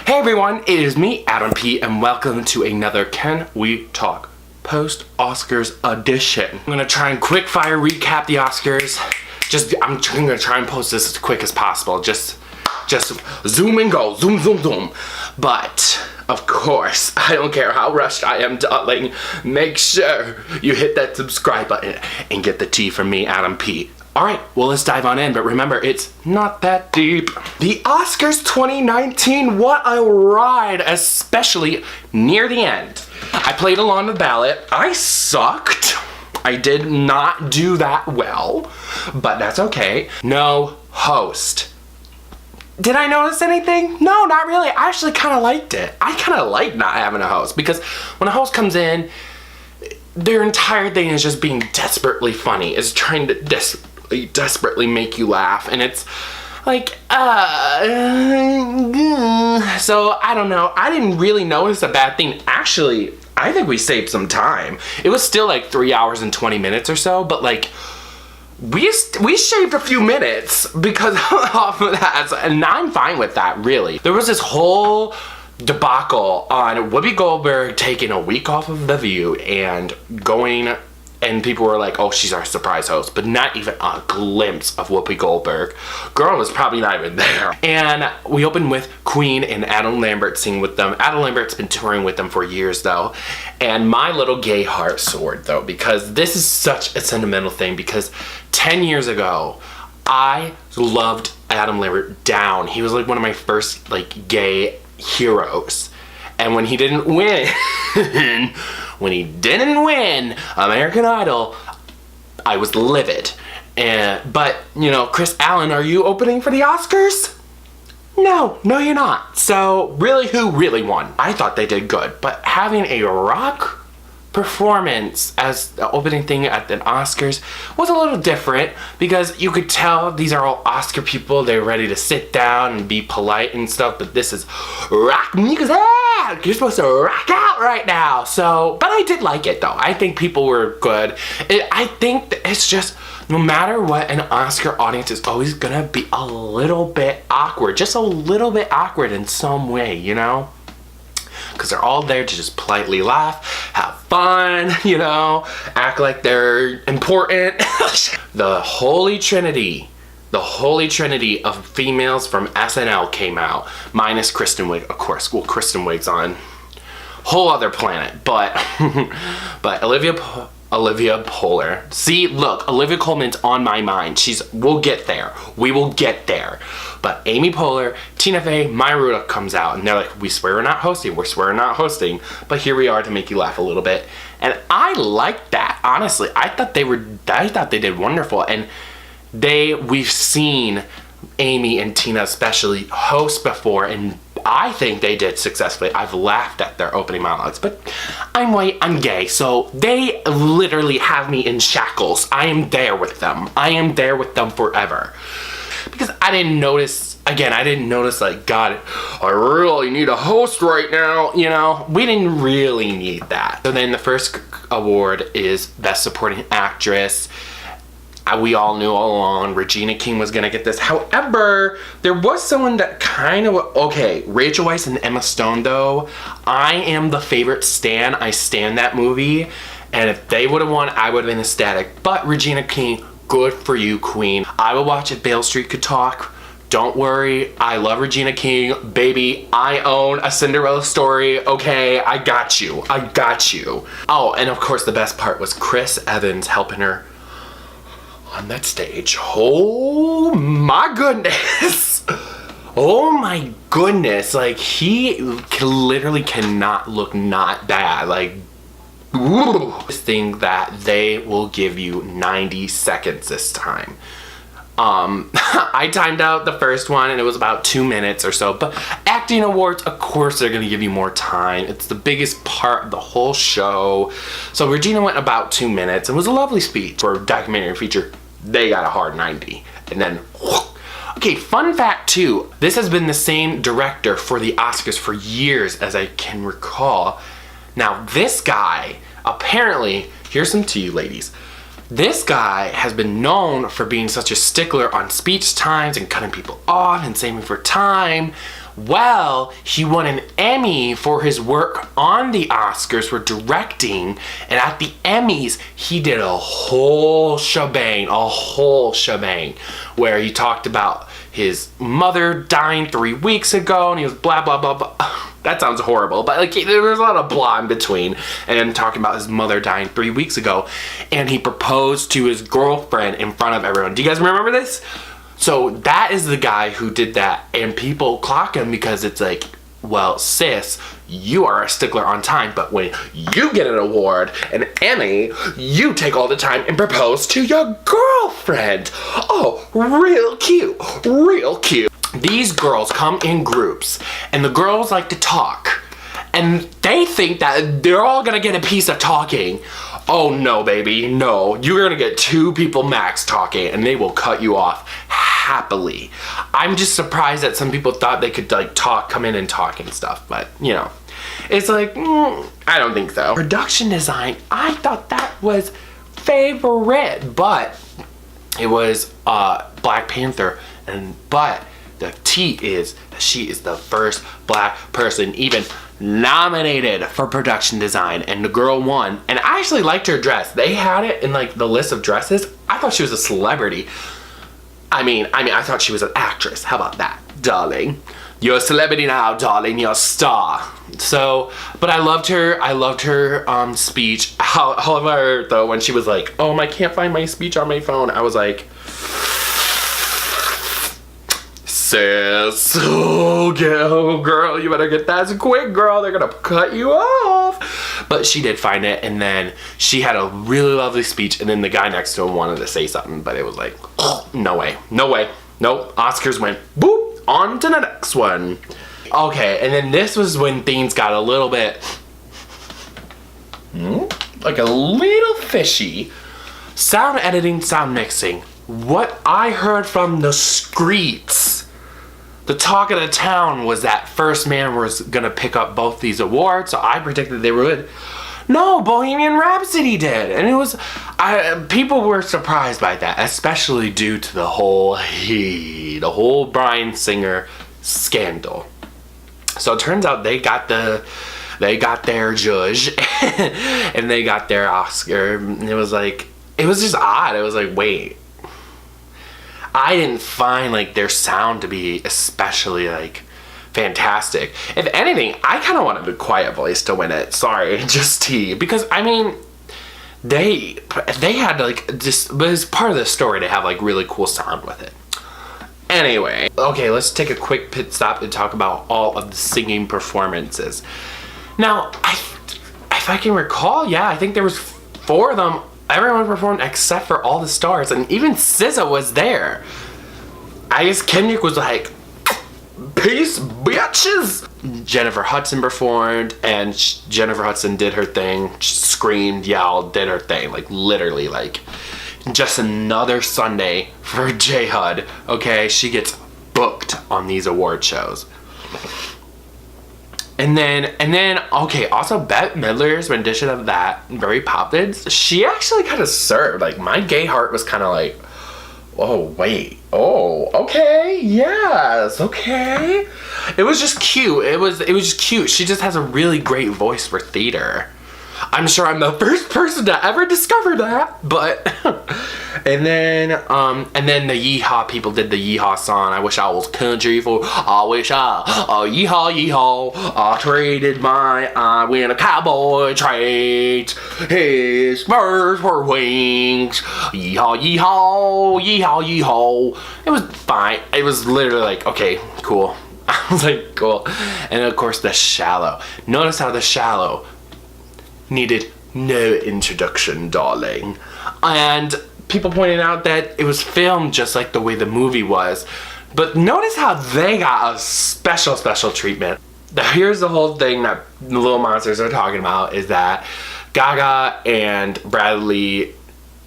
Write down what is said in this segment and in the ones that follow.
Hey everyone, it is me, Adam P, and welcome to another Can We Talk post-Oscars edition. I'm gonna try and quick fire recap the Oscars. I'm gonna try and post this as quick as possible. Just zoom and go, zoom, zoom, zoom. But, of course, I don't care how rushed I am, darling. Make sure you hit that subscribe button and get the tea from me, Adam P. Alright, well let's dive on in, but remember, it's not that deep. The Oscars 2019, what a ride, especially near the end. I played along the ballot. I sucked. I did not do that well, but that's okay. No host. Did I notice anything? No, not really. I actually kind of liked it. I kind of like not having a host, because when a host comes in, their entire thing is just being desperately funny. Is trying to desperately make you laugh, and it's like, so I don't know. I didn't really notice a bad thing. Actually, I think we saved some time. It was still like 3 hours and 20 minutes or so, but like, we shaved a few minutes because off of that, and I'm fine with that, really. There was this whole debacle on Whoopi Goldberg taking a week off of The View and going, and people were like, oh, she's our surprise host, but not even a glimpse of Whoopi Goldberg. Girl was probably not even there. And we opened with Queen and Adam Lambert singing with them. Adam Lambert's been touring with them for years, though. And my little gay heart soared, though, because this is such a sentimental thing, because 10 years ago, I loved Adam Lambert down. He was like one of my first like gay heroes. And when he didn't win, American Idol, I was livid. But, you know, Chris Allen, are you opening for the Oscars? No, you're not. So, really, who really won? I thought they did good, but having a rock performance as the opening thing at the Oscars was a little different, because you could tell these are all Oscar people. They're ready to sit down and be polite and stuff, but this is rock music. You're supposed to rock out right now. So, but I did like it, though. I think people were good. I think it's just, no matter what, an Oscar audience is always gonna be a little bit awkward, just a little bit awkward in some way, you know? Because they're all there to just politely laugh, have fun, you know, act like they're important. The Holy Trinity of females from SNL came out, minus Kristen Wiig, of course. Well, Kristen Wiig's on whole other planet, but Olivia Poehler. See, look, Olivia Colman's on my mind. We'll get there. We will get there. But Amy Poehler, Tina Fey, Maya Rudolph comes out, and they're like, we swear we're not hosting. But here we are to make you laugh a little bit. And I liked that, honestly. I thought they did wonderful. And we've seen Amy and Tina especially host before, and I think they did successfully. I've laughed at their opening monologues, but I'm white, I'm gay, so they literally have me in shackles. I am there with them. I am there with them forever. Because I didn't notice, like, God, I really need a host right now, you know? We didn't really need that. So then the first award is Best Supporting Actress. We all knew all along Regina King was gonna get this. However, there was someone that kind of, okay, Rachel Weisz and Emma Stone, though. I am the favorite stan. I stan that movie. And if they would have won, I would have been ecstatic. But Regina King, good for you, queen. I will watch if Beale Street Could Talk. Don't worry, I love Regina King. Baby, I own A Cinderella Story, okay? I got you. Oh, and of course the best part was Chris Evans helping her on that stage. Oh my goodness. Oh my goodness. Like, he literally cannot look not bad. Like, this thing that they will give you 90 seconds this time. I timed out the first one and it was about 2 minutes or so, but acting awards, of course, they're gonna give you more time. It's the biggest part of the whole show. So Regina went about 2 minutes. It was a lovely speech. For a documentary feature, they got a hard 90. And then, okay, fun fact too, this has been the same director for the Oscars for years as I can recall. Now this guy, apparently, here's some to you ladies. This guy has been known for being such a stickler on speech times and cutting people off and saving for time. Well, he won an Emmy for his work on the Oscars for directing, and at the Emmys, he did a whole shebang, where he talked about his mother dying 3 weeks ago, and he was blah, blah, blah, blah. That sounds horrible, but like there was a lot of blah in between, and talking about his mother dying 3 weeks ago, and he proposed to his girlfriend in front of everyone. Do you guys remember this? So that is the guy who did that, and people clock him because it's like, well, sis, you are a stickler on time, but when you get an award, an Emmy, you take all the time and propose to your girlfriend. Oh, real cute, real cute. These girls come in groups, and the girls like to talk, and they think that they're all gonna get a piece of talking. Oh no, baby, no. You're gonna get 2 people max talking, and they will cut you off happily. I'm just surprised that some people thought they could like come in and talk and stuff, but you know, it's like, I don't think so. Production design, I thought that was favorite, but it was Black Panther, but the tea is that she is the first black person even nominated for production design, and the girl won. And I actually liked her dress. They had it in like the list of dresses. I thought she was a celebrity. I mean, I thought she was an actress. How about that, darling? You're a celebrity now, darling. You're a star. So, but I loved her speech. However, though, when she was like, "Oh, I can't find my speech on my phone," I was like, sis, oh girl, you better get that quick, girl. They're gonna cut you off. But she did find it, and then she had a really lovely speech, and then the guy next to him wanted to say something, but it was like, oh, no way. Nope. Oscars went boop, on to the next one. Okay, and then this was when things got a little bit like a little fishy. Sound editing, sound mixing. What I heard from the streets, the talk of the town, was that First Man was gonna pick up both these awards, so I predicted they would. No, Bohemian Rhapsody did, and it was, people were surprised by that, especially due to the whole Bryan Singer scandal. So it turns out they got their judge, and they got their Oscar. And it was just odd. It was like, wait. I didn't find like their sound to be especially like fantastic. If anything, I kind of wanted a Quiet Voice to win it. Sorry, just T, because I mean, they had like just, but it's part of the story to have like really cool sound with it. Anyway, okay, let's take a quick pit stop and talk about all of the singing performances. Now, if I can recall, yeah, I think there was 4 of them. Everyone performed except for all the stars, and even SZA was there. I guess Kendrick was like, peace, bitches! Jennifer Hudson performed, and Jennifer Hudson did her thing, screamed, yelled, did her thing, like literally, like just another Sunday for J Hud. Okay, she gets booked on these award shows. And then, okay, also Bette Midler's rendition of that, very poppin', she actually kind of served. Like, my gay heart was kind of like, oh, wait, oh, okay, yes, okay. It was just cute. It was just cute. She just has a really great voice for theater. I'm sure I'm the first person to ever discover that, but and then the Yeehaw people did the Yeehaw song. I wish I was country for, I wish yeehaw, I traded I win a cowboy trade, his spurs were wings, yeehaw. It was fine. It was literally like, okay, cool. I was like, cool. And of course, The Shallow. Notice how The Shallow needed no introduction, darling. And people pointed out that it was filmed just like the way the movie was. But notice how they got a special treatment. Here's the whole thing that the Little Monsters are talking about, is that Gaga and Bradley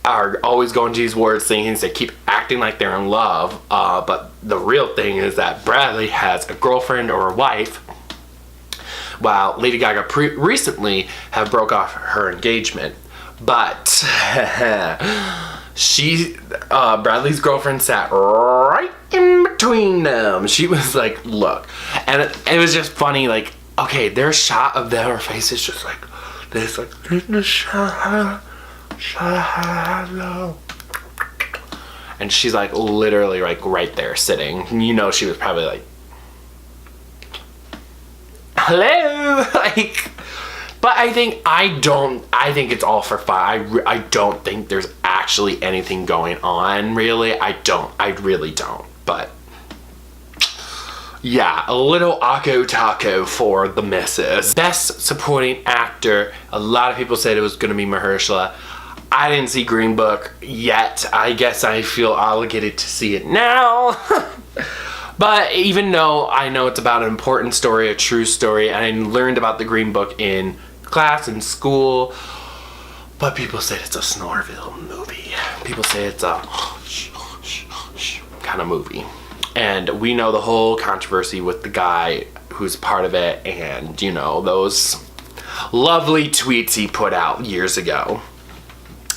are always going to use word singings. They keep acting like they're in love. But the real thing is that Bradley has a girlfriend or a wife, while Lady Gaga recently have broke off her engagement. But Bradley's girlfriend sat right in between them. She was like, look. And it was just funny, like, okay, their shot of their faces just like this, like, and she's like literally like right there sitting. And you know, she was probably like, hello, like. But I think it's all for fun. I don't think there's actually anything going on, really. I really don't. But yeah, a little Akko Taco for the missus. Best supporting actor, a lot of people said it was going to be Mahershala. I didn't see Green Book yet. I guess I feel obligated to see it now. But even though I know it's about an important story, a true story, and I learned about the Green Book in class in school, but people said it's a Snorville movie. People say it's a kind of movie. And we know the whole controversy with the guy who's part of it, and you know, those lovely tweets he put out years ago.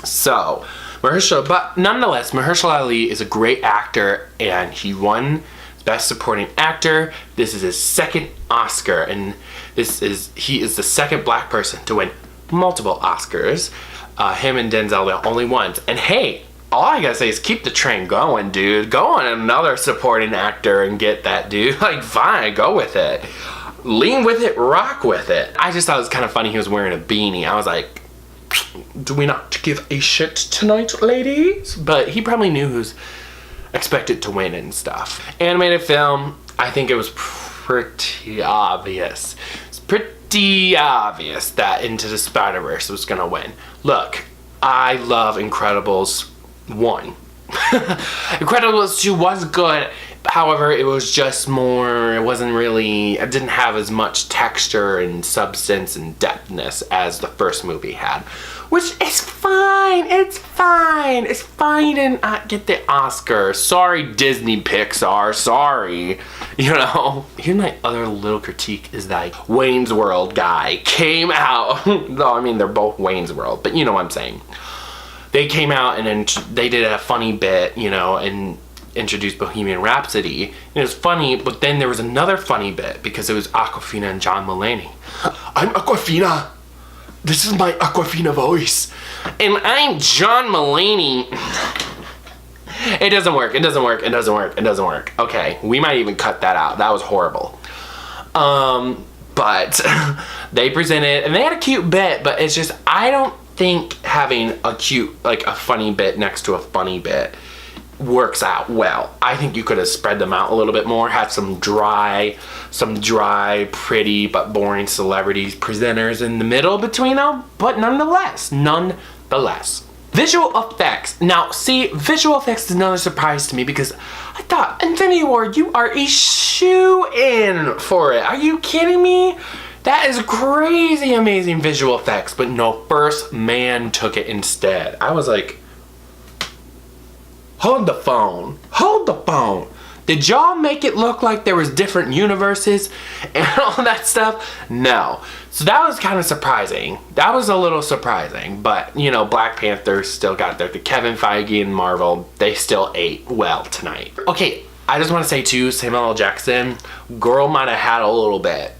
So, but nonetheless, Mahershala Ali is a great actor, and he won Best Supporting Actor. This is his second Oscar, and he is the second black person to win multiple Oscars. Him and Denzel, the only ones. And hey, all I gotta say is keep the train going, dude. Go on another supporting actor and get that, dude. Like, fine, go with it. Lean with it, rock with it. I just thought it was kind of funny he was wearing a beanie. I was like, do we not give a shit tonight, ladies? But he probably knew who's expected to win and stuff. Animated film, I think it was pretty obvious. It's pretty obvious that Into the Spider-Verse was gonna win. Look, I love Incredibles 1. Incredibles 2 was good, however, it was just more, it didn't have as much texture and substance and depthness as the first movie had. Which is fine, it's fine. It's fine you didn't get the Oscar. Sorry, Disney Pixar, sorry. You know, here's my other little critique is that Wayne's World guy came out. Though, I mean, they're both Wayne's World, but you know what I'm saying. They came out and then they did a funny bit, you know, and introduced Bohemian Rhapsody. And it was funny, but then there was another funny bit because it was Awkwafina and John Mulaney. I'm Awkwafina. This is my Awkwafina voice. And I'm John Mulaney. It doesn't work. It doesn't work. It doesn't work. It doesn't work. Okay, we might even cut that out. That was horrible. But they presented, and they had a cute bit, but it's just, I don't think having a cute, like a funny bit next to a funny bit works out well. I think you could have spread them out a little bit more, had some dry, pretty, but boring celebrities, presenters in the middle between them, but nonetheless. Visual effects. Now, see, visual effects is another surprise to me because I thought, Infinity War, you are a shoo-in for it. Are you kidding me? That is crazy amazing visual effects, but no, First Man took it instead. I was like, hold the phone. Did y'all make it look like there was different universes and all that stuff? No. So that was kind of surprising. That was a little surprising, but you know, Black Panther still got there. The Kevin Feige and Marvel, they still ate well tonight. Okay, I just want to say too, Samuel L. Jackson, girl might have had a little bit.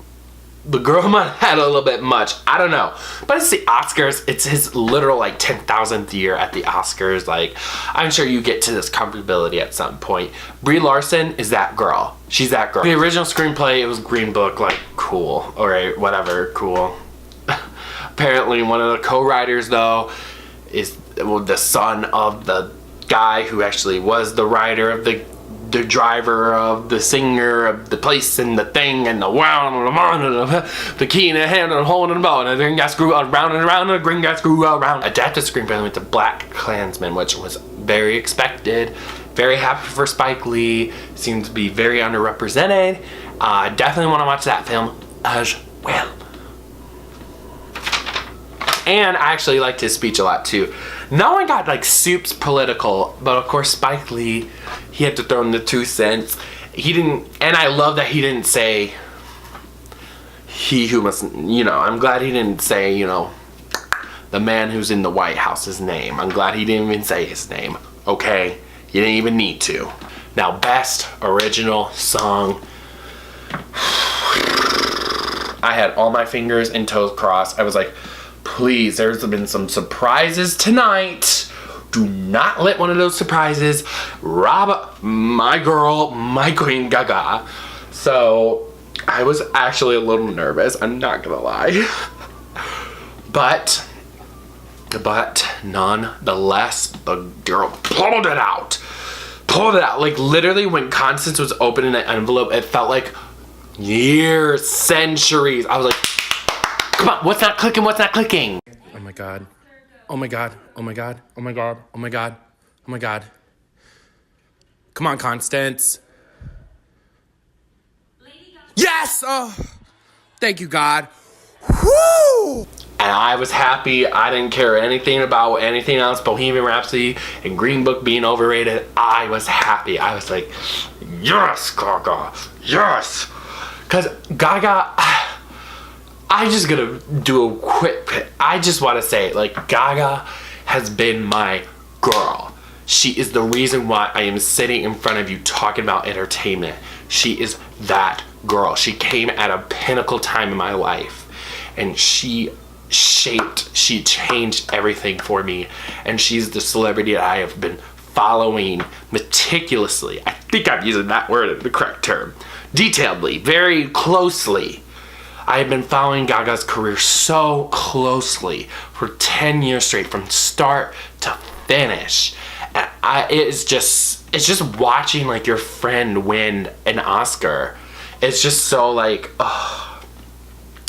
The girl might have had a little bit much. I don't know. But it's the Oscars. It's his literal like 10,000th year at the Oscars. Like, I'm sure you get to this comfortability at some point. Brie Larson is that girl. She's that girl. The original screenplay, it was Green Book, like, cool. Alright, whatever, cool. Apparently one of the co-writers though is the son of the guy who actually was the writer of the driver of the singer of the place and the thing and the the key in the hand and the hole in the ball and the green guy screw around and around and the green guy screw around. Adapted screenplay went to Black Klansman, which was very expected. Very happy for Spike Lee. Seems to be very underrepresented. Definitely want to watch that film as well. And I actually liked his speech a lot too. No one got like soups political, but of course Spike Lee, he had to throw in the 2 cents. He didn't, and I love that he didn't say he who must, you know, I'm glad he didn't say, you know, the man who's in the White House's name. I'm glad he didn't even say his name. Okay? You didn't even need to. Now, best original song. I had all my fingers and toes crossed. I was like, please, there's been some surprises tonight. Do not let one of those surprises rob my girl, my queen, Gaga. So, I was actually a little nervous. I'm not gonna lie. But nonetheless, the girl pulled it out. Like, literally, when Constance was opening the envelope, it felt like years, centuries. I was like, come on, what's not clicking? Oh my god. Oh my god. Oh my god. Oh my god. Oh my god. Oh my god. Come on, Constance. Yes! Oh, thank you, God. Woo! And I was happy. I didn't care anything about anything else. Bohemian Rhapsody and Green Book being overrated. I was happy. I was like, yes, Gaga. Yes. Because Gaga, I just gonna do a quick, I just want to say, like, Gaga has been my girl. She is the reason why I am sitting in front of you talking about entertainment. She is that girl. She came at a pinnacle time in my life. And she changed everything for me. And she's the celebrity that I have been following meticulously. I think I'm using that word in the correct term. Detailedly, very closely. I have been following Gaga's career so closely for 10 years straight, from start to finish. And it's just watching, like, your friend win an Oscar. It's just so, like, oh.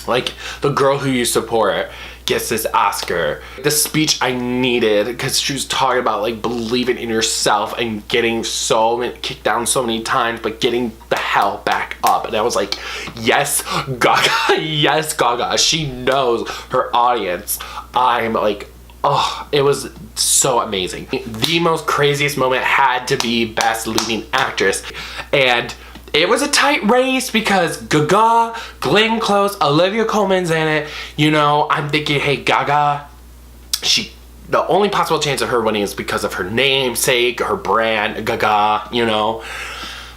Like, the girl who you support gets this Oscar. The speech I needed, because she was talking about, like, believing in yourself and getting kicked down so many times, but getting the hell back up. And I was like, yes, Gaga. Yes, Gaga. She knows her audience. I'm like, oh, it was so amazing. The most craziest moment had to be Best Leading Actress. And it was a tight race because Gaga, Glenn Close, Olivia Colman's in it. You know, I'm thinking, hey, Gaga, the only possible chance of her winning is because of her namesake, her brand, Gaga, you know.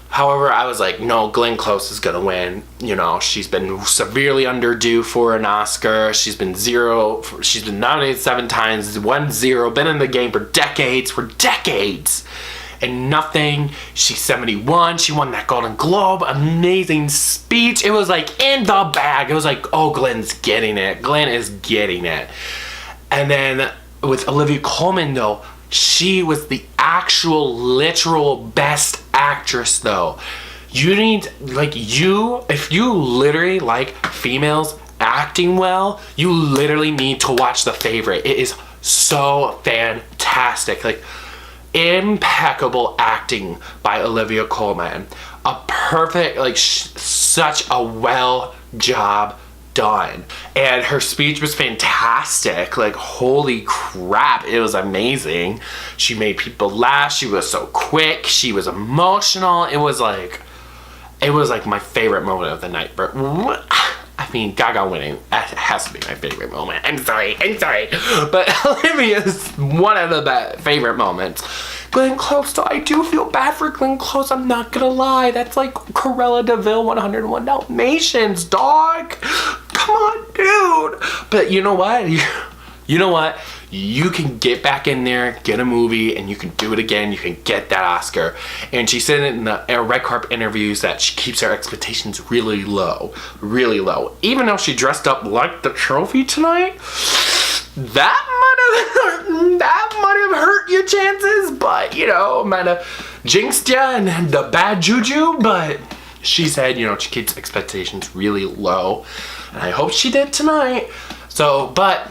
However, I was like, no, Glenn Close is gonna win. You know, she's been severely underdue for an Oscar. She's been nominated 7 times, 1-0, been in the game for decades. And nothing. She's 71. She won that Golden Globe. Amazing speech. It was like in the bag. It was like, oh, Glenn's getting it. Glenn is getting it. And then with Olivia Colman, though, she was the actual literal best actress, though. You need, like, if you literally like females acting well, you literally need to watch The Favorite. It is so fantastic. Like, impeccable acting by Olivia Colman. A perfect, like, such a well job done. And her speech was fantastic. Like, holy crap, it was amazing. She made people laugh. She was so quick. She was emotional. It was like my favorite moment of the night. But I mean, Gaga winning, that has to be my favorite moment. I'm sorry. But Olivia's one of the favorite moments. Glenn Close, though, I do feel bad for Glenn Close, I'm not gonna lie. That's like Cruella de Vil 101 Dalmatians, dog. Come on, dude. But you know what? You can get back in there, get a movie, and you can do it again. You can get that Oscar. And she said in the red carpet interviews that she keeps her expectations really low. Even though she dressed up like the trophy tonight, that might have hurt your chances, but, you know, might have jinxed you and the bad juju. But she said, you know, she keeps expectations really low, and I hope she did tonight. So, but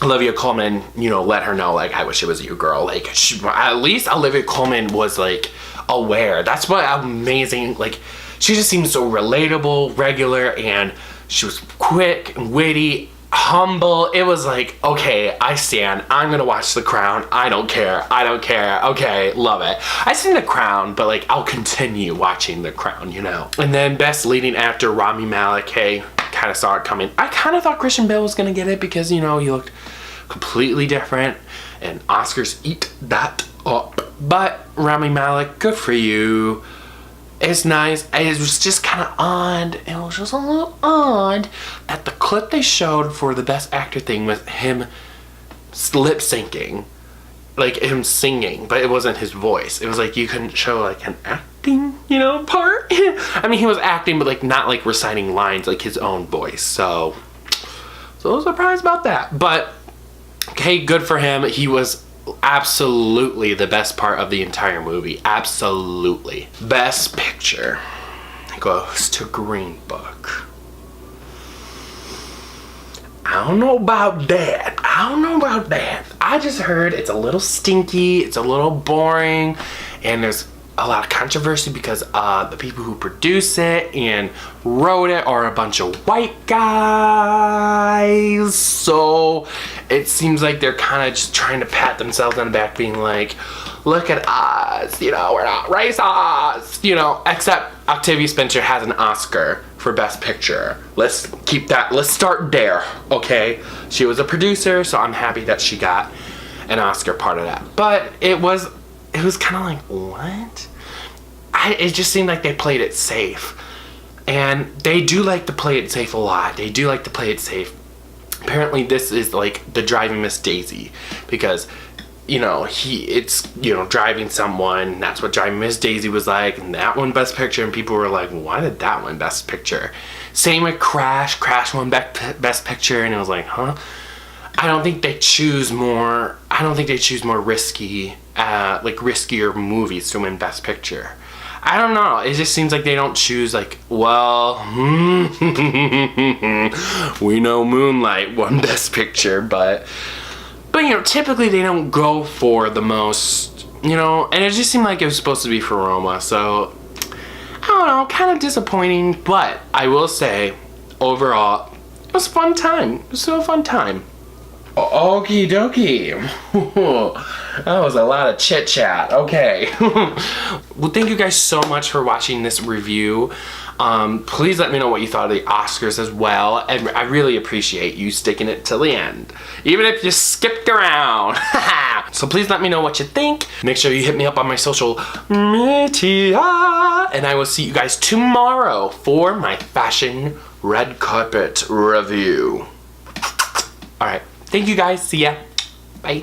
Olivia Colman, you know, let her know, like, I wish it was you, girl. Like, at least Olivia Colman was, like, aware. That's what amazing, like, she just seems so relatable, regular, and she was quick and witty, humble. It was like, okay, I stand. I'm gonna watch The Crown. I don't care. Okay, love it. I seen The Crown, but, like, I'll continue watching The Crown, you know. And then Best Leading Actor, Rami Malek. Hey, kind of saw it coming. I kind of thought Christian Bale was gonna get it because, you know, he looked completely different, and Oscars eat that up. But Rami Malek, good for you. It's nice. It was just kind of odd. It was just a little odd that the clip they showed for the Best Actor thing was him lip syncing, like him singing, but it wasn't his voice. It was like you couldn't show like an acting, part. I mean, he was acting, but like not like reciting lines like his own voice. So I was surprised about that. But okay, good for him. He was absolutely the best part of the entire movie. Absolutely. Best Picture goes to Green Book. I don't know about that. I just heard it's a little stinky, it's a little boring, and there's a lot of controversy because the people who produce it and wrote it are a bunch of white guys. So it seems like they're kind of just trying to pat themselves on the back, being like, look at us, we're not racist, except Octavia Spencer has an Oscar for Best Picture. Let's start there, okay? She was a producer, so I'm happy that she got an Oscar part of that. But it was kind of like, what? It just seemed like they played it safe. And they do like to play it safe a lot. Apparently this is like the Driving Miss Daisy, because it's driving someone. That's what Driving Miss Daisy was like, and that won Best Picture, and people were like, why did that win Best Picture? Same with Crash won Best Picture, and it was like, huh? I don't think they choose more risky, riskier movies to win Best Picture. I don't know. It just seems like they don't choose we know Moonlight won Best Picture, but typically they don't go for the most, and it just seemed like it was supposed to be for Roma, so I don't know, kind of disappointing, but I will say, overall, it was a fun time. It was still a fun time. Okie dokie. That was a lot of chit chat. Okay. Well, thank you guys so much for watching this review. Please let me know what you thought of the Oscars as well. And I really appreciate you sticking it till the end, even if you skipped around. So please let me know what you think. Make sure you hit me up on my social media. And I will see you guys tomorrow for my fashion red carpet review. All right. Thank you guys. See ya. Bye.